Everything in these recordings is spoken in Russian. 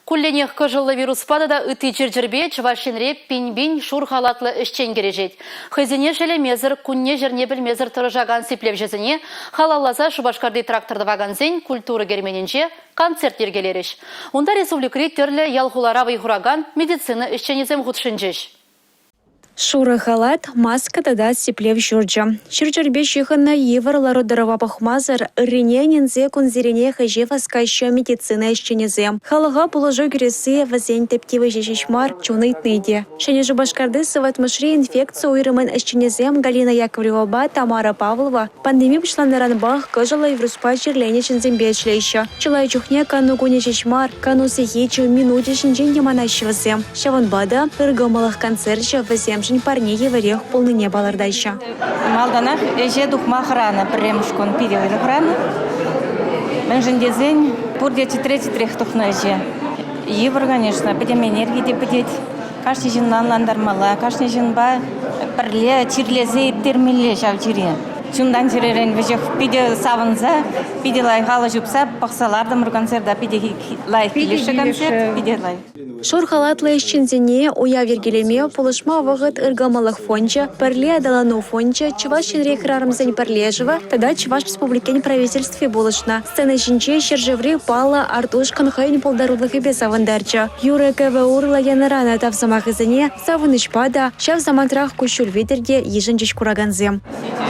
Кулленех кыжыллы вируспада да ыты жербе чывашинре пинбин шур халатлы ішчен кережет. Хызине шелемезір, күнне жерне білмезір тұрыжаған сиплеп жезіне, халаллаза Шубашкарды тракторды ваганзен культура герменінже концерт ергелеріш. Онда республикри түрлі ялхулара вайхураган медицина ішченезем худшынжеш. Шура халат, маска да сиплев журджа. Шурджарбе шихана еварлары дырава пахмазар, рененензе кунзирене хажева скайша медицина ищенезе. Халага положу гюресе вазень тептивы жешишмар чунайтныйде. Шене Шубашкарды сыватмышри инфекцию уйрымын ищенезем Галина Яковлева, Тамара Павлова. Пандемия башландаранбах кыжала евруспа жерлене чензембе члейша. Чулай чухне кану гуне жешмар, кану сехичу минуте шинжен яманащивазе. Шаванбада ыргамалах концертша вазем парней еврех полныне балардайша. Малданах эже духма храна премшкон пидевый храна. Менжендезень пурдети трех тухна эже. Евр, конечно, пидем энергии депедеть. Каждый жин ландармала, каждый жин ба парле чирлезе термилле шавчире. Чундан чиререн вежех пиде саванза, пиде лай хала жупса, пахсалардам концерта пиде лай килише концерт, пиде лай. Шур халатлы ищензене уя вергелеме полышма вагыт ыргамалых фонча, парле адалану фонча, Чуваш ченрек рарымзень парлежева, тогда Чуваш республикень правительстве булышна. Сцена жинче щержеври пала артушкан хайн полдарудлых и без авандарча. Юра кв урла янарана тав замах изене, савыныч пада, шав замантрах кущуль ветерде еженчич кураганзем.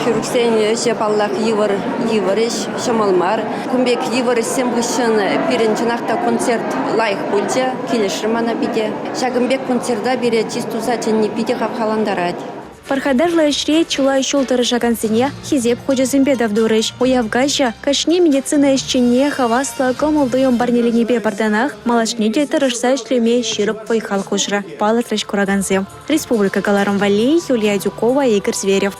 Хирургсен жепаллах евриш, шамалмар, кумбек евриш семгышын перенчинахта концерт лайх пульча, килешримана биде. Шагымбек концерта бере чистуза ченни биде хавхаландарать. Пархадарла ишре чулай шултары жагансене хизеп ходжазымбе давдурыш. Уявгайша, кашне медицина ищене хавасла комылдуем барнелинебе барданах, малашнеде тарышса шлеме широп вайхал хужра. Палатрыш кураганзем. Республика Галарам Валей, Юлия Дюкова, Игорь Зверев.